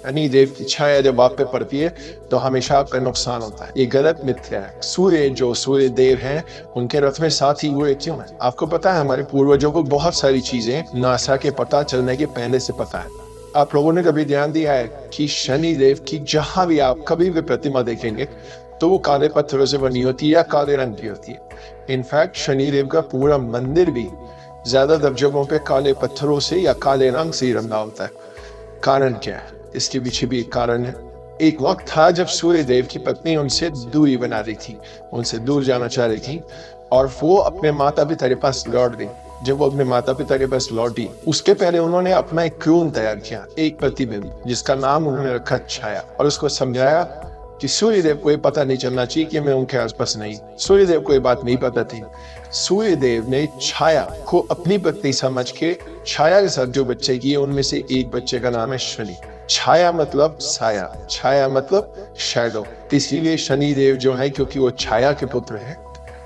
शनि देव की छाया जब आप पे पड़ती है तो हमेशा आपका नुकसान होता है। ये गलत मिथ्या है। सूर्य देव हैं, उनके रथ में 7 ही घोड़े क्यों हैं? आपको पता है हमारे पूर्वजों को बहुत सारी चीजें नासा के पता चलने के पहले से पता है। आप लोगों ने कभी ध्यान दिया है कि शनि देव की जहां भी आप कभी भी प्रतिमा देखेंगे तो वो काले पत्थरों से बनी होती है या काले रंग की होती है। इनफैक्ट शनि देव का पूरा मंदिर भी ज्यादातर जगहों पे काले पत्थरों से या काले रंग से ही रंगा होता है। कारण क्या है? इसके पीछे भी एक कारण है। एक वक्त था जब सूर्य देव की पत्नी उनसे दूरी बना रही थी, उनसे दूर जाना चाह रही थी और वो अपने माता पिता के पास लौट गई। जब वो अपने माता पिता के पास लौटी, उसके पहले उन्होंने अपना एक क्लोन तैयार किया, एक प्रतिबिंब, जिसका नाम उन्होंने रखा छाया, और उसको समझाया कि सूर्यदेव को ये पता नहीं चलना चाहिए कि मैं उनके आसपास नहीं। सूर्यदेव को ये बात नहीं पता थी। सूर्यदेव ने छाया को अपनी पत्नी समझ के छाया के साथ जो बच्चे किए उनमें से एक बच्चे का नाम है शनि। छाया मतलब साया, छाया मतलब शैडो। इसीलिए शनि देव जो है, क्योंकि वो छाया के पुत्र है,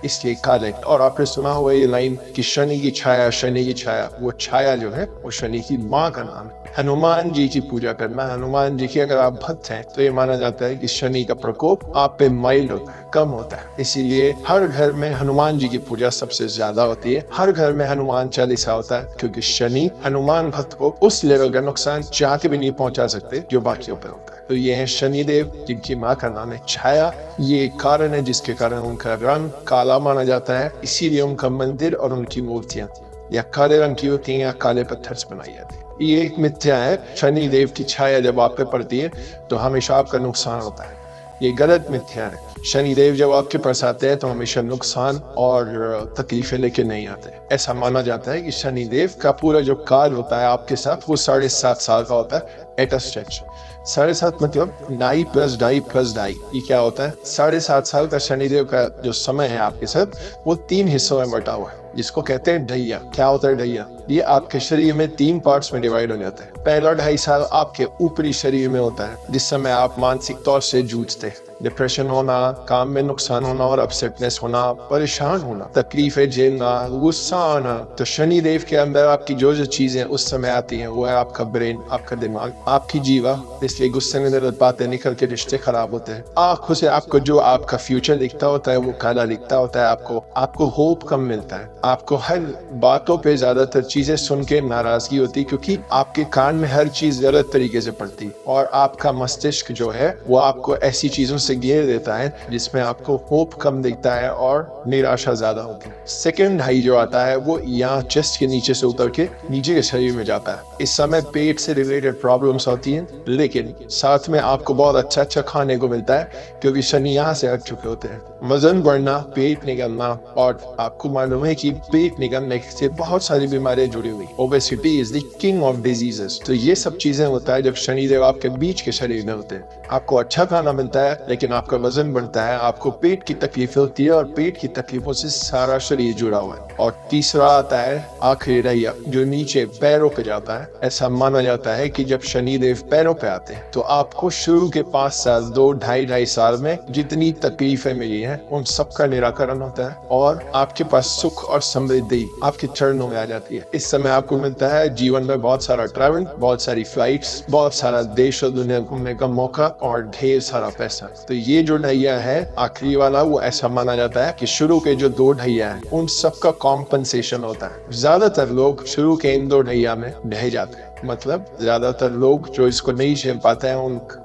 इसलिए काले। और आपने सुना हुआ ये लाइन कि शनि की छाया, शनि की छाया। वो छाया जो है वो शनि की माँ का नाम है। हनुमान जी की पूजा करना, हनुमान जी के अगर आप भक्त हैं तो ये माना जाता है कि शनि का प्रकोप आप पे माइल्ड होता है, कम होता है। इसीलिए हर घर में हनुमान जी की पूजा सबसे ज्यादा होती है। हर घर में हनुमान चालीसा होता है, क्योंकि शनि हनुमान भक्त को उस लेवल का नुकसान चाह के भी नहीं पहुंचा सकते जो बाकियों पर होता है। तो ये है शनि देव, जिनकी माँ का नाम है छाया। ये एक कारण है जिसके कारण उनका रंग काला माना जाता है। इसीलिए उनका मंदिर और उनकी मूर्तियां या काले रंग की होती हैं या काले पत्थर से बनाई जाती है। ये एक मिथ्या है। शनि देव की छाया जब आप पे पड़ती है तो हमेशा आपका नुकसान होता है। ये गलत मिथ्या है। शनि देव जब आपके पास आते हैं तो हमेशा नुकसान और तकलीफें लेके नहीं आते। ऐसा माना जाता है कि शनि देव का पूरा जो काल होता है आपके साथ वो 7.5 साल का होता है एट अ स्ट्रेच। 7.5 मतलब डाई प्लस डाई प्लस डाई। ये क्या होता है? 7.5 साल का शनिदेव का जो समय है आपके साथ वो 3 हिस्सों में बटा हुआ है, जिसको कहते हैं ढैया। क्या होता है ढैया? ये आपके शरीर में 3 पार्ट्स में डिवाइड हो जाता है। पहला 2.5 साल आपके ऊपरी शरीर में होता है, जिस समय आप मानसिक तौर से जूझते हैं। डिप्रेशन होना, काम में नुकसान होना और अपसेटनेस होना, परेशान होना, तकलीफें झेलना, गुस्सा आना। तो शनि देव के अंदर आपकी जो जो चीजें उस समय आती हैं वो है आपका ब्रेन, आपका दिमाग, आपकी जीवा। इसलिए गुस्से में गलत बातें निकल के रिश्ते खराब होते हैं। आंखों से आपको जो आपका फ्यूचर दिखता होता है वो काला दिखता होता है। आपको होप कम मिलता है। आपको हर बातों पे ज्यादातर चीजें सुन के नाराजगी होती है, क्योंकि आपके कान में हर चीज गलत तरीके से पड़ती और आपका मस्तिष्क जो है वो आपको ऐसी चीजों से घेर देता है जिसमें आपको होप कम दिखता है और निराशा ज्यादा होती है। सेकंड हाई जो आता है वो यहाँ चेस्ट के नीचे से उतर के नीचे के शरीर में जाता है। इस समय पेट से रिलेटेड प्रॉब्लम्स होती हैं, लेकिन साथ में आपको बहुत अच्छा अच्छा खाने को मिलता है, क्योंकि शनि यहाँ से हट चुके होते हैं। वजन बढ़ना, पेट निकलना, और आपको मालूम है कि पेट निकलने से बहुत सारी बीमारियां जुड़ी हुई। Obesity is the king of diseases. तो ये सब चीजें होता है जब शनिदेव आपके बीच के शरीर में होते हैं। आपको अच्छा खाना मिलता है लेकिन आपका वजन बढ़ता है, आपको पेट की तकलीफ होती है और पेट की तकलीफों से सारा शरीर जुड़ा हुआ है। और तीसरा आता है आखिरी ढैया, जो नीचे पैरों पे जाता है। ऐसा माना जाता है कि जब शनिदेव पैरों पे आते हैं तो आपको शुरू के 5 साल, 2-2.5 साल में जितनी तकलीफें मिली हैं उन सब का निराकरण होता है और आपके पास सुख और समृद्धि आपके चरणों में आ जाती है। इस समय आपको मिलता है जीवन में बहुत सारा ट्रैवल, बहुत सारी फ्लाइट्स, बहुत सारा देश और दुनिया घूमने का मौका और ढेर सारा पैसा। तो ये जो ढैया है आखिरी वाला, वो ऐसा माना जाता है कि शुरू के जो 2 ढैया हैं उन सब का कॉम्पनसेशन होता है। ज्यादातर लोग शुरू के इन 2 ढैया में ढह जाते हैं। मतलब ज्यादातर लोग जो इसको नहीं झेल पाते हैं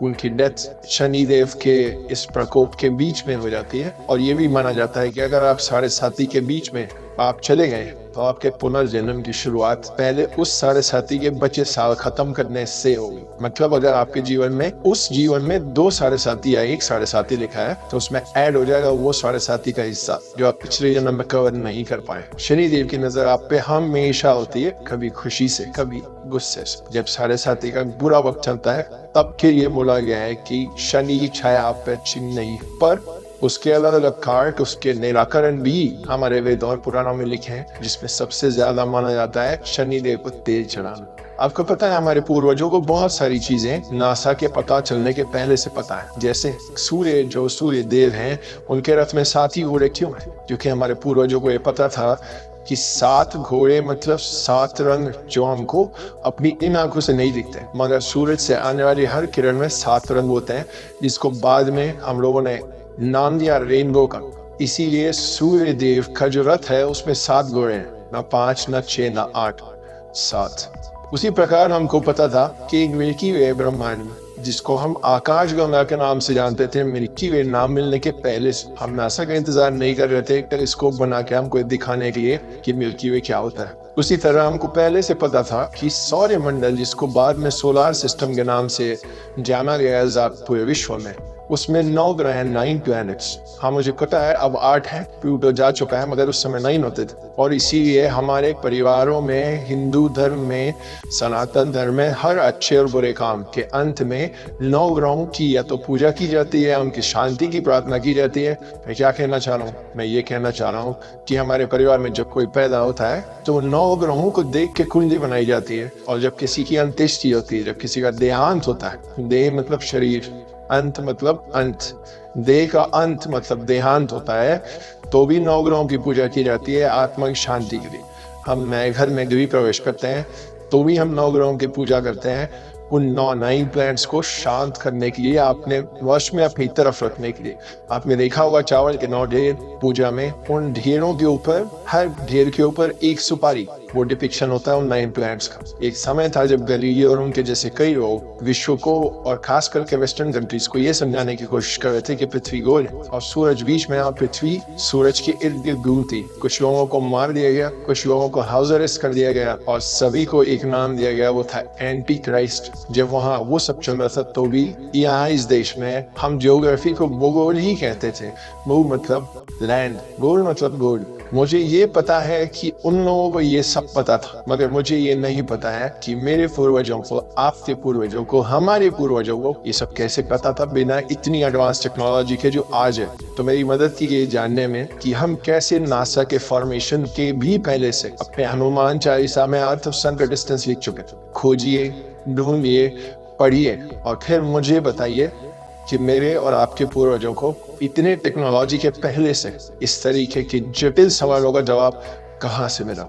उनकी डेथ शनिदेव के इस प्रकोप के बीच में हो जाती है। और ये भी माना जाता है कि अगर आप 7.5 के बीच में आप चले गए तो आपके पुनर्जन्म की शुरुआत पहले उस 7.5 के बचे साल खत्म करने से होगी। मतलब अगर आपके जीवन में उस जीवन में 2 7.5 या 1 7.5 लिखा है तो उसमें ऐड हो जाएगा वो 7.5 का हिस्सा जो आप पिछले जन्म में कवर नहीं कर पाए। शनिदेव की नजर आप पे हमेशा होती है, कभी खुशी से कभी गुस्से से। जब 7.5 का बुरा वक्त चलता है तब के लिए बोला गया है कि शनि की छाया आप पे अच्छी नहीं, पर उसके अलग अलग कारक, उसके निराकरण भी हमारे वेद और पुराणों में लिखे हैं, जिसमें सबसे ज्यादा माना जाता है शनिदेव को तेल चढ़ाना। आपको पता है हमारे पूर्वजों को बहुत सारी चीजें नासा के पता चलने के पहले से पता है। जैसे सूर्य देव हैं, उनके रथ में 7 ही घोड़े क्यों हैं? क्योंकि हमारे पूर्वजों को ये पता था कि 7 घोड़े मतलब 7 रंग जो हमको अपनी इन आंखों से नहीं दिखते, मगर सूरज से आने वाली हर किरण में 7 रंग होते हैं, जिसको बाद में हम लोगों ने नाम दिया रेनबो का। इसीलिए सूर्य देव का जो रथ है उसमें 7 घोड़े हैं, ना 5 ना 6 ना 8, 7। उसी प्रकार हमको पता था कि एक मिल्की वे ब्रह्मांड में, जिसको हम आकाशगंगा के नाम से जानते थे, मिल्की वे नाम मिलने के पहले से हम नासा का इंतजार नहीं कर रहे थे टेलीस्कोप बना के हमको दिखाने के लिए कि मिल्की वे क्या होता है। उसी तरह हमको पहले से पता था कि सौरमंडल, जिसको बाद में सोलर सिस्टम के नाम से जाना गया पूरे विश्व में, उसमें 9 ग्रह हैं, 9 प्लैनेट्स। हाँ, मुझे पता है अब 8 है, प्लूटो जा चुका है, मगर उस समय 9 होते थे। और इसीलिए हमारे परिवारों में, हिंदू धर्म में, सनातन धर्म में, हर अच्छे और बुरे काम के अंत में 9 ग्रहों की या तो पूजा की जाती है, उनकी शांति की प्रार्थना की जाती है। मैं क्या कहना चाह रहा हूँ? मैं ये कहना चाह रहा हूँ कि हमारे परिवार में जब कोई पैदा होता है तो 9 ग्रहों को देख के कुंडली बनाई जाती है, और जब किसी की अंत्येष्टि होती है, जब किसी का देहांत होता है, देह मतलब शरीर, अंत मतलब अंत, देह का अंत मतलब देहांत होता है, तो भी 9 ग्रहों की पूजा की जाती है आत्मा की शांति के लिए। हम नए घर में गृह प्रवेश करते हैं तो भी हम 9 ग्रहों की पूजा करते हैं, उन 9 प्लैनेट्स को शांत करने के लिए, आपने वर्ष में अपनी तरफ रखने के लिए। आपने देखा होगा चावल के 9 ढेर पूजा में, उन ढेरों के ऊपर, हर ढेर के ऊपर एक सुपारी, वो डिपिक्शन होता है उन 9 प्लैनेट्स का। एक समय था जब गैलीलियो और उनके जैसे कई लोग विश्व को और खास करके वेस्टर्न कंट्रीज को ये समझाने की कोशिश कर रहे थे कि पृथ्वी गोल है और सूरज बीच में, और पृथ्वी सूरज के इर्द गिर्द घूमती। कुछ लोगों को मार दिया गया, कुछ लोगों को हाउस अरेस्ट कर दिया गया, और सभी को एक नाम दिया गया, वो था एंटी क्राइस्ट। जब वहाँ वो सब चल रहा था तो भी यहाँ इस देश में हम ज्योग्राफी को भूगोल ही कहते थे। भू मतलब लैंड, गोल मतलब गोल्ड। मुझे ये पता है कि उन लोगों को ये सब पता था, मगर मुझे ये नहीं पता है कि मेरे पूर्वजों को, आपके पूर्वजों को, हमारे पूर्वजों को ये सब कैसे पता था बिना इतनी एडवांस टेक्नोलॉजी के जो आज है। तो मेरी मदद कीजिए जानने में कि हम कैसे नासा के फॉर्मेशन के भी पहले से अपने हनुमान चालीसा में अर्थ ऑफ सन का डिस्टेंस लिख चुके थे। खोजिए, ढूंढिए, पढ़िए, और फिर मुझे बताइए कि मेरे और आपके पूर्वजों को इतने टेक्नोलॉजी के पहले से इस तरीके के जटिल सवालों का जवाब कहाँ से मिला।